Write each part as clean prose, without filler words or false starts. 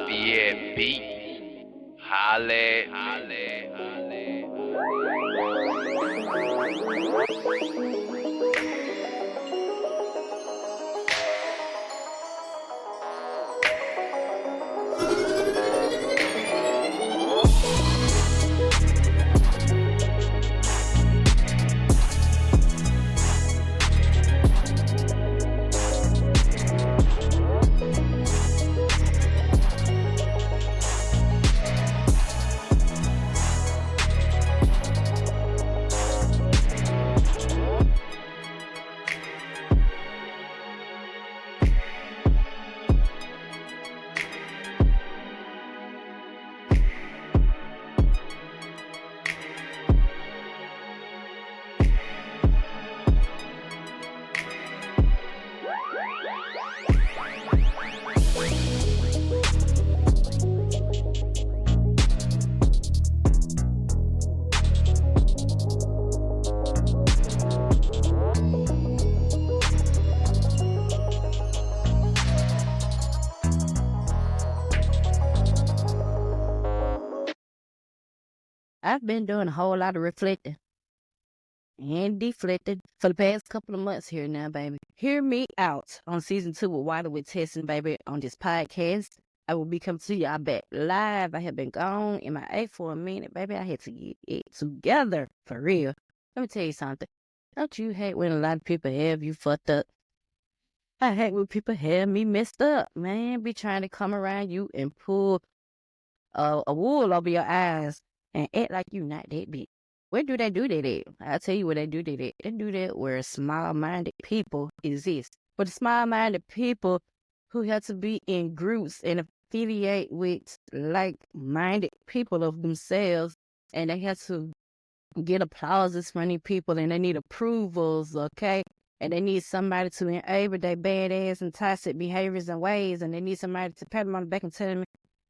BNB. Halle, halle, halle. I've been doing a whole lot of reflecting and deflecting for the past couple of months here now, baby. Hear me out on season 2 with Water with Testing, baby, on this podcast. I will be coming to y'all back live. I have been gone in my A for a minute, baby. I had to get it together for real. Let me tell you something. Don't you hate when a lot of people have you fucked up? I hate when people have me messed up, man. Be trying to come around you and pull a wool over your eyes and act like you not that big. Where do they do that at? I'll tell you where they do that at. They do that where small-minded people exist. But the small-minded people who have to be in groups and affiliate with like-minded people of themselves, and they have to get applauses from these people, and they need approvals, okay? And they need somebody to enable their badass and toxic behaviors and ways, and they need somebody to pat them on the back and tell them,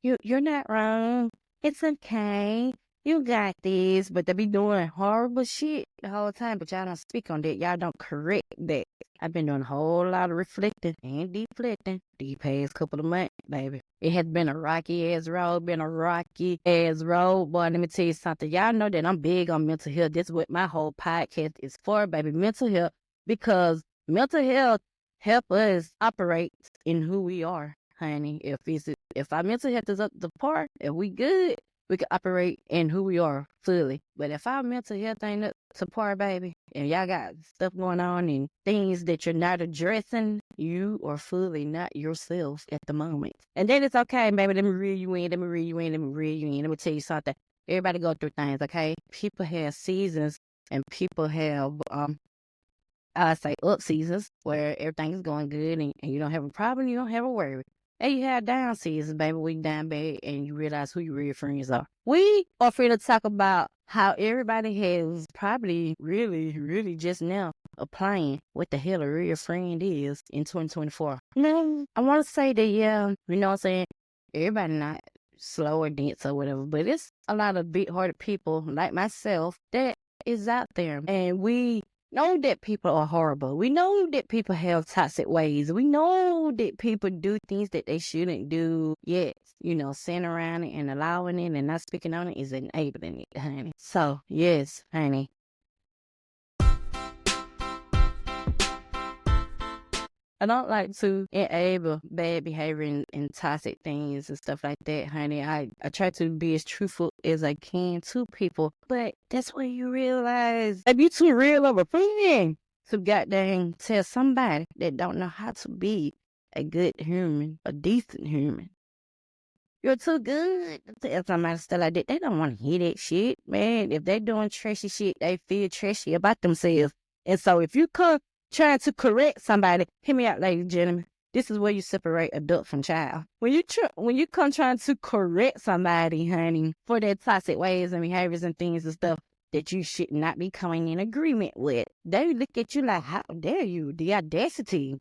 you're not wrong. It's okay. You got this. But they be doing horrible shit the whole time, but y'all don't speak on that. Y'all don't correct that. I've been doing a whole lot of reflecting and deflecting these past couple of months, baby. It has been a rocky-ass road, Boy, let me tell you something. Y'all know that I'm big on mental health. This is what my whole podcast is for, baby. Mental health, because mental health help us operate in who we are, honey. If our mental health is up to par, if we good, we can operate in who we are fully. But if our mental health ain't up to par, baby, and y'all got stuff going on and things that you're not addressing, you are fully not yourself at the moment. And then it's okay, baby. Let me reel you in. Let me tell you something. Everybody go through things, okay? People have seasons, and people have I say up seasons where everything is going good and you don't have a problem, you don't have a worry. And you have down seasons, baby, where you down bad and you realize who your real friends are. We are free to talk about how everybody has probably really just now applying what the hell a real friend is in 2024. No, I want to say that, yeah, you know what I'm saying? Everybody not slow or dense or whatever, but it's a lot of big-hearted people like myself that is out there. And we know that people are horrible. We know that people have toxic ways. We know that people do things that they shouldn't do. Yet, sitting around it and allowing it and not speaking on it is enabling it, honey. So, yes, honey. I don't like to enable bad behavior and toxic things and stuff like that, honey. I try to be as truthful as I can to people, but that's when you realize if you too real of a friend to goddamn tell somebody that don't know how to be a good human, a decent human. You're too good to tell somebody stuff like that. They don't want to hear that shit, man. If they doing trashy shit, they feel trashy about themselves. And so if you come trying to correct somebody, hear me out, ladies and gentlemen. This is where you separate adult from child. When you come trying to correct somebody, honey, for their toxic ways and behaviors and things and stuff that you should not be coming in agreement with, they look at you like, how dare you? The audacity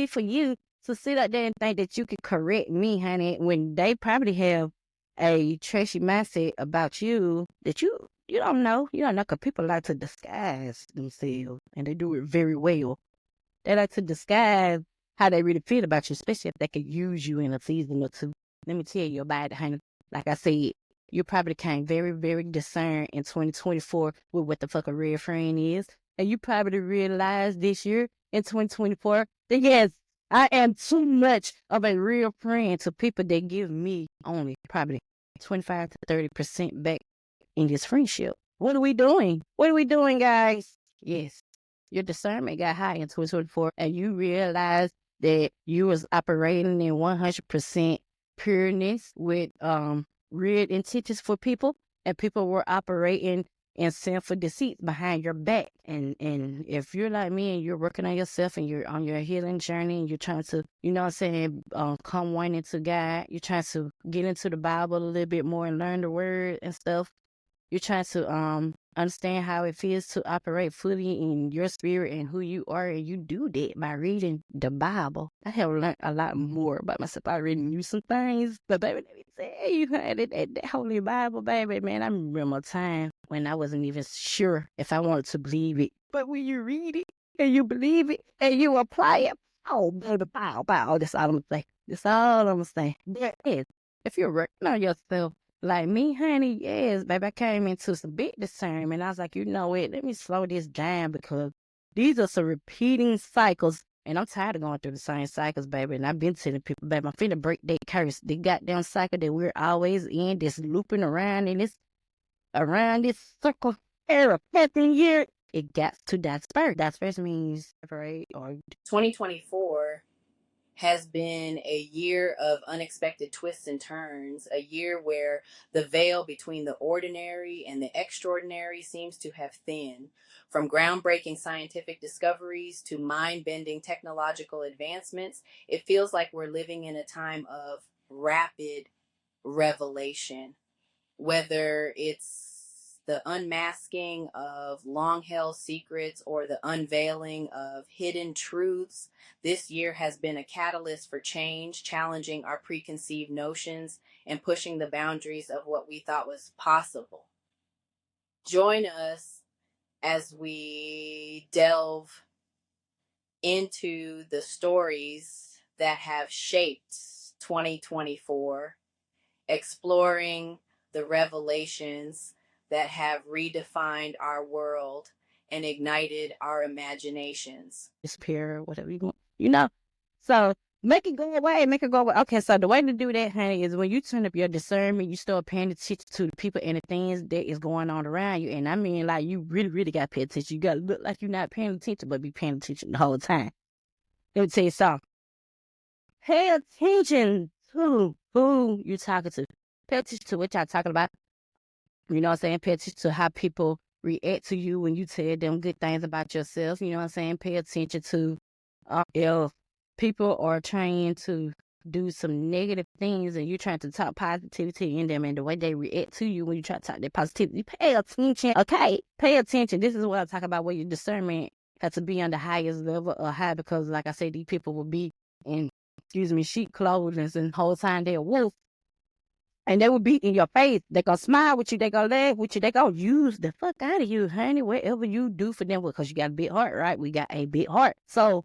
for you to sit up there and think that you can correct me, honey, when they probably have a trashy mindset about you that you don't know. You don't know, because people like to disguise themselves, and they do it very well. They like to disguise how they really feel about you, especially if they could use you in a season or two. Let me tell you about it, honey. Like I said, you probably became very, very discerned in 2024 with what the fuck a real friend is. And you probably realized this year in 2024 that yes, I am too much of a real friend to people that give me only probably 25 to 30% back in this friendship. What are we doing? What are we doing, guys? Yes, your discernment got high in 2024 and you realized that you was operating in 100% pureness with real intentions for people, and people were operating in sinful deceit behind your back. And if you're like me and you're working on yourself and you're on your healing journey and you're trying to, you know what I'm saying, come one into God, you're trying to get into the Bible a little bit more and learn the word and stuff. You're trying to understand how it feels to operate fully in your spirit and who you are, and you do that by reading the Bible. I have learned a lot more about myself. I already knew some things, but baby, let me tell you, honey, that Holy Bible, baby, man, I remember a time when I wasn't even sure if I wanted to believe it. But when you read it and you believe it and you apply it, oh, baby, pow, pow, that's all I'm gonna say. That's all I'm gonna say. There is. If you're working on yourself, like me, honey, yes, baby, I came into some big discernment. I was like, you know what? Let me slow this down because these are some repeating cycles. And I'm tired of going through the same cycles, baby. And I've been telling people, baby, I'm finna break that curse, the goddamn cycle that we're always in, this looping around in this, around this circle every 15 year. It got to disperse. Disperse means separate or 2024 has been a year of unexpected twists and turns, a year where the veil between the ordinary and the extraordinary seems to have thinned. From groundbreaking scientific discoveries to mind bending technological advancements, it feels like we're living in a time of rapid revelation, whether it's the unmasking of long held secrets or the unveiling of hidden truths. This year has been a catalyst for change, challenging our preconceived notions and pushing the boundaries of what we thought was possible. Join us as we delve into the stories that have shaped 2024, exploring the revelations that have redefined our world and ignited our imaginations. disappear, whatever you want, you know? So make it go away, make it go away. Okay, so the way to do that, honey, is when you turn up your discernment, you start paying attention to the people and the things that is going on around you. And I mean, like, you really, really got to pay attention. You got to look like you're not paying attention, but be paying attention the whole time. Let me tell you something. Pay attention to who you're talking to. Pay attention to what y'all talking about. You know what I'm saying? Pay attention to how people react to you when you tell them good things about yourself. You know what I'm saying? Pay attention to if people are trying to do some negative things and you're trying to talk positivity in them and the way they react to you when you try to talk that positivity. Pay attention. Okay? Pay attention. This is what I talk about, where your discernment has to be on the highest level or high, because like I said, these people will be in, sheep clothing and the whole time they're wolf. And they will be in your face. They gonna smile with you. They gonna laugh with you. They gonna use the fuck out of you, honey. Whatever you do for them, because you got a big heart, right? We got a big heart. So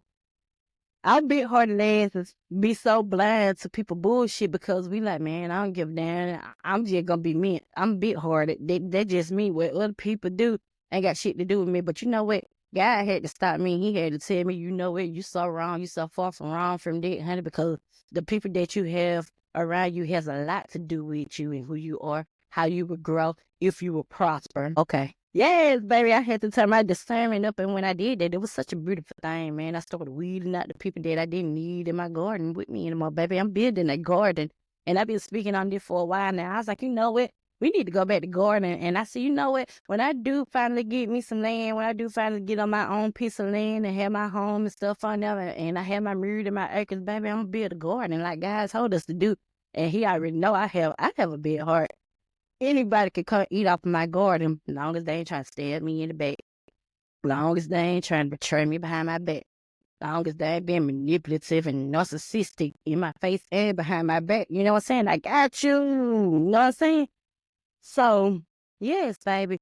our big hearted asses be so blind to people bullshit because we like, man, I don't give a damn. I'm just gonna be me. I'm big hearted. They just me. What other people do ain't got shit to do with me. But you know what? God had to stop me. He had to tell me, you know what? You so wrong. You so far from wrong from that, honey, because the people that you have around you has a lot to do with you and who you are, how you would grow, if you will prosper. Okay. Yes, baby, I had to turn my discernment up, and when I did that, it was such a beautiful thing, man. I started weeding out the people that I didn't need in my garden with me anymore, baby. I'm building a garden, and I've been speaking on this for a while now. I was like, you know what? We need to go back to gardening. And I said, you know what? When I do finally get me some land, when I do finally get on my own piece of land and have my home and stuff on there, and I have my myriad and my acres, baby, I'm gonna build a garden like God told us to do. And he already know I have a big heart. Anybody can come eat off of my garden, as long as they ain't trying to stab me in the back, as long as they ain't trying to betray me behind my back, as long as they ain't being manipulative and narcissistic in my face and behind my back. You know what I'm saying? I got you. You know what I'm saying? So, yes, baby,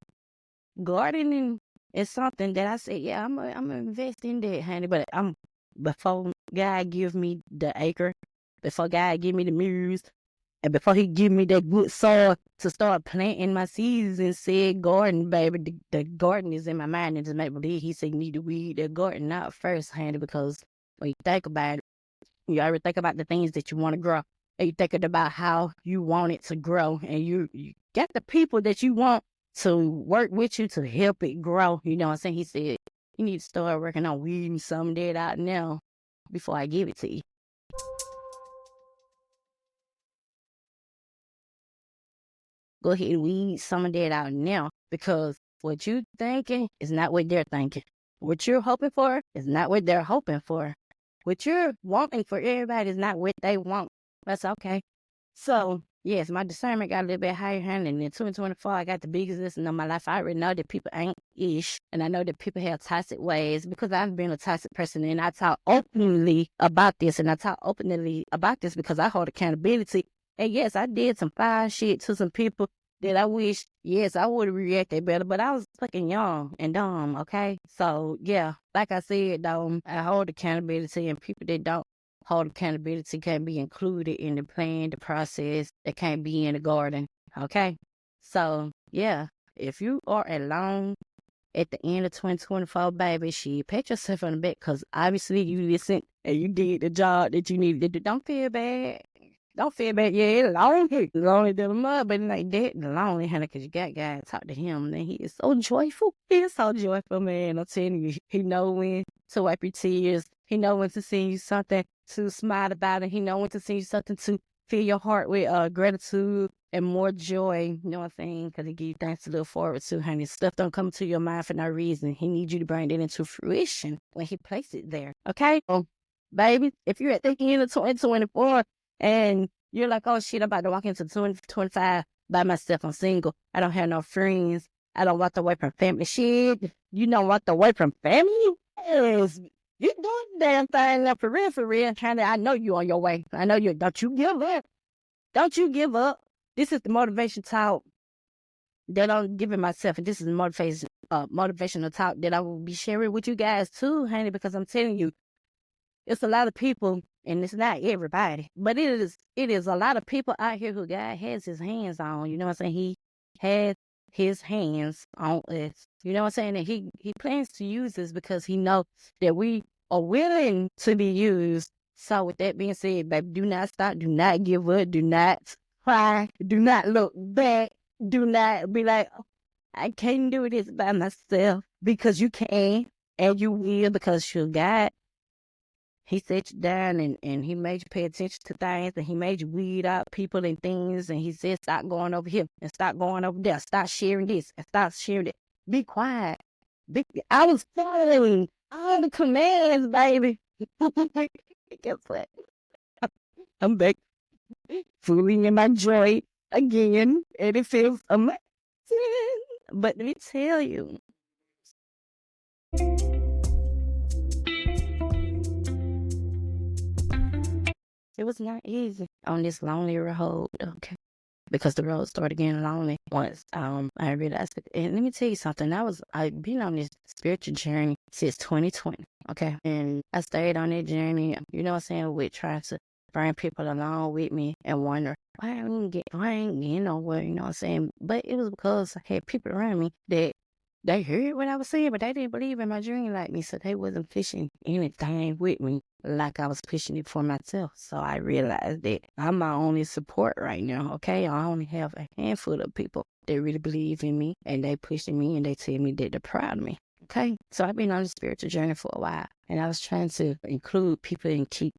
gardening is something that I said, yeah, I'm gonna invest in that, honey. But before God give me the acre, before God give me the muse, and before he give me that good soil to start planting my seeds in said garden, baby, the garden is in my mind and just make believe. He said you need to weed that garden out first, honey, because when you think about it, you already think about the things that you want to grow. And you thinking about how you want it to grow. And you got the people that you want to work with you to help it grow. You know what I'm saying? He said, you need to start working on weeding some of that out now before I give it to you. Go ahead and weed some of that out now, because what you thinking is not what they're thinking. What you're hoping for is not what they're hoping for. What you're wanting for everybody is not what they want. That's okay. So, yes, my discernment got a little bit higher, honey. And in 2024, I got the biggest lesson of my life. I already know that people ain't ish. And I know that people have toxic ways, because I've been a toxic person. And I talk openly about this. And I talk openly about this because I hold accountability. And yes, I did some fine shit to some people that I wish, yes, I would have reacted better. But I was fucking young and dumb, okay? So, yeah, like I said, though, I hold accountability. And people that don't hold accountability can't be included in the plan, the process. They can't be in the garden. Okay. So yeah, if you are alone at the end of 2024, baby, pat yourself on the back, because obviously you listened and you did the job that you needed to do. Don't feel bad. Don't feel bad. Yeah, it's lonely. Lonely than a mud, but it ain't that lonely, honey, because you got God to talk to him. And he is so joyful. He is so joyful, man. I'm telling you, he know when to wipe your tears. He know when to send you something to smile about it. He know when to send you something to fill your heart with gratitude and more joy. You know what I'm saying? Because he give you things to look forward to, honey. Stuff don't come to your mind for no reason. He needs you to bring it into fruition when he placed it there. Okay? Baby, if you're at the end of 2024 and you're like, oh shit, I'm about to walk into 2025 by myself, I'm single, I don't have no friends, I don't walk away from family. Shit, you don't walk away from family? Yes. You doing the damn thing now, for real, honey. I know you on your way. I know you. Don't you give up. Don't you give up. This is the motivation talk that I'm giving myself, and this is the motivational talk that I will be sharing with you guys too, honey, because I'm telling you, it's a lot of people, and it's not everybody, but it is a lot of people out here who God has his hands on. You know what I'm saying? He has his hands on us. You know what I'm saying? And he plans to use us because he knows that we are willing to be used. So with that being said, baby, do not stop, do not give up, do not cry, do not look back, do not be like, oh, I can't do this by myself, because you can and you will, because you're God. He set you down and he made you pay attention to things, and he made you weed out people and things, and he said stop going over here and stop going over there. Stop sharing this and stop sharing that. Be quiet. I was following all the commands, baby. Guess what? I'm back fully in my joy again, and it feels amazing. But let me tell you, it was not easy on this lonely road, okay? Because the road started getting lonely once I realized it. And let me tell you something. I've been on this spiritual journey since 2020, okay? And I stayed on that journey, you know what I'm saying, with trying to bring people along with me and wonder why I ain't getting nowhere, you know what I'm saying? But it was because I had people around me that they heard what I was saying, but they didn't believe in my dream like me, so they wasn't pushing anything with me like I was pushing it for myself. So I realized that I'm my only support right now, okay? I only have a handful of people that really believe in me, and they pushing me, and they tell me that they're proud of me, okay? So I've been on a spiritual journey for a while, and I was trying to include people and keep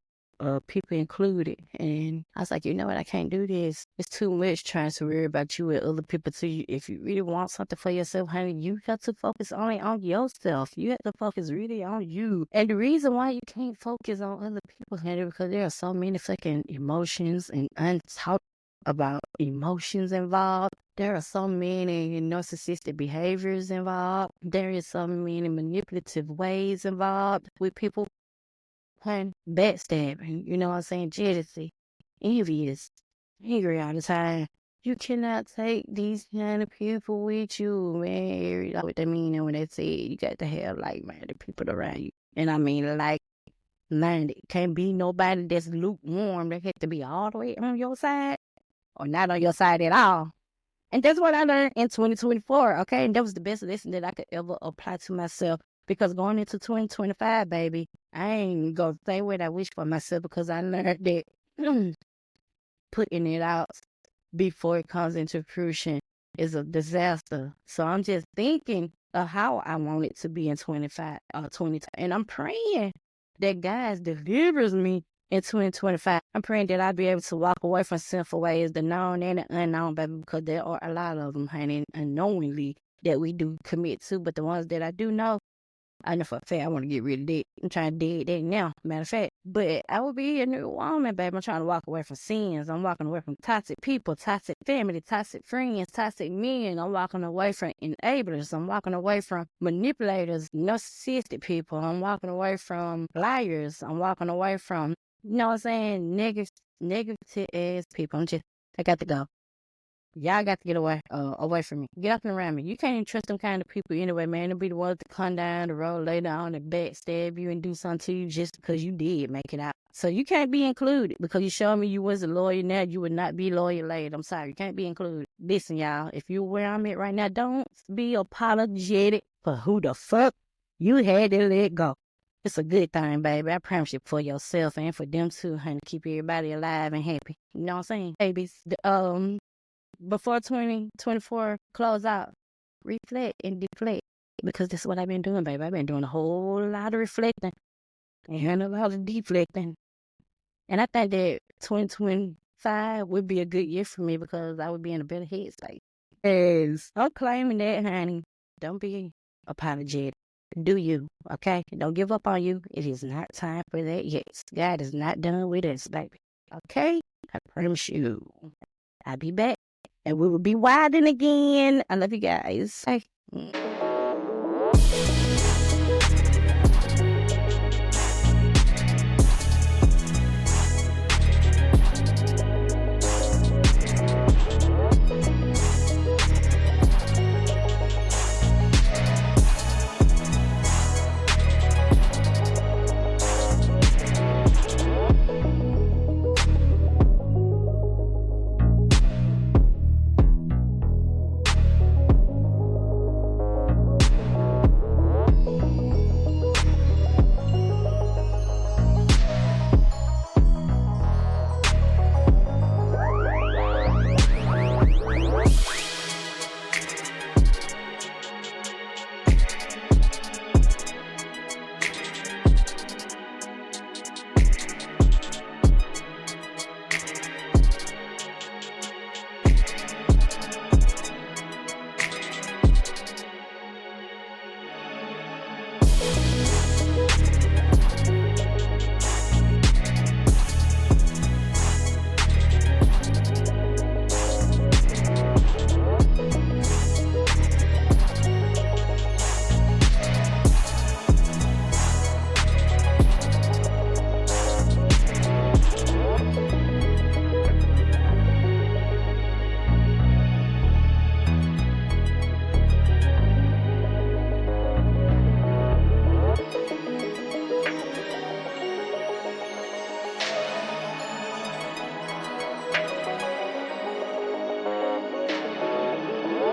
people included. And I was like, you know what? I can't do this. It's too much trying to worry about you and other people too. If you really want something for yourself, honey, you got to focus only on yourself. You have to focus really on you. And the reason why you can't focus on other people, honey, because there are so many fucking emotions and untalked about emotions involved. There are so many narcissistic behaviors involved. There is so many manipulative ways involved with people. Backstabbing, you know what I'm saying? Jealousy, envious, angry all the time. You cannot take these kind of people with you, man. You know what they mean when they say you got to have like-minded people around you. And I mean like Learned it. Can't be nobody that's lukewarm. They have to be all the way on your side or not on your side at all. And that's what I learned in 2024, okay? And that was the best lesson that I could ever apply to myself. Because going into 2025, baby, I ain't going to say what I wish for myself because I learned that putting it out before it comes into fruition is a disaster. So I'm just thinking of how I want it to be in 25 or 20. And I'm praying that God delivers me in 2025. I'm praying that I'll be able to walk away from sinful ways, the known and the unknown, baby, because there are a lot of them, honey, unknowingly that we do commit to. But the ones that I do know, I know for a fact I want to get rid of that. I'm trying to dig that now, matter of fact. But I will be a new woman, baby. I'm trying to walk away from sins. I'm walking away from toxic people, toxic family, toxic friends, toxic men. I'm walking away from enablers. I'm walking away from manipulators, narcissistic people. I'm walking away from liars. I'm walking away from, you know what I'm saying, negative ass people. I got to go. Y'all got to get away from me. Get up and around me. You can't even trust them kind of people anyway, man. They'll be the ones to come down the road later on and backstab you and do something to you just because you did make it out. So you can't be included because you showed me you was a lawyer now. You would not be lawyer later. I'm sorry. You can't be included. Listen, y'all, if you're where I'm at right now, don't be apologetic for who the fuck you had to let go. It's a good thing, baby. I promise you, for yourself and for them too, honey. Keep everybody alive and happy. You know what I'm saying? Babies, before 2024 close out, reflect and deflect. Because that's what I've been doing, baby. I've been doing a whole lot of reflecting and a lot of deflecting. And I think that 2025 would be a good year for me because I would be in a better headspace. Yes, I'm claiming that, honey. Don't be apologetic. Do you, okay? Don't give up on you. It is not time for that yet. God is not done with us, baby. Okay? I promise you. I'll be back. And we will be wilding again. I love you guys. Bye.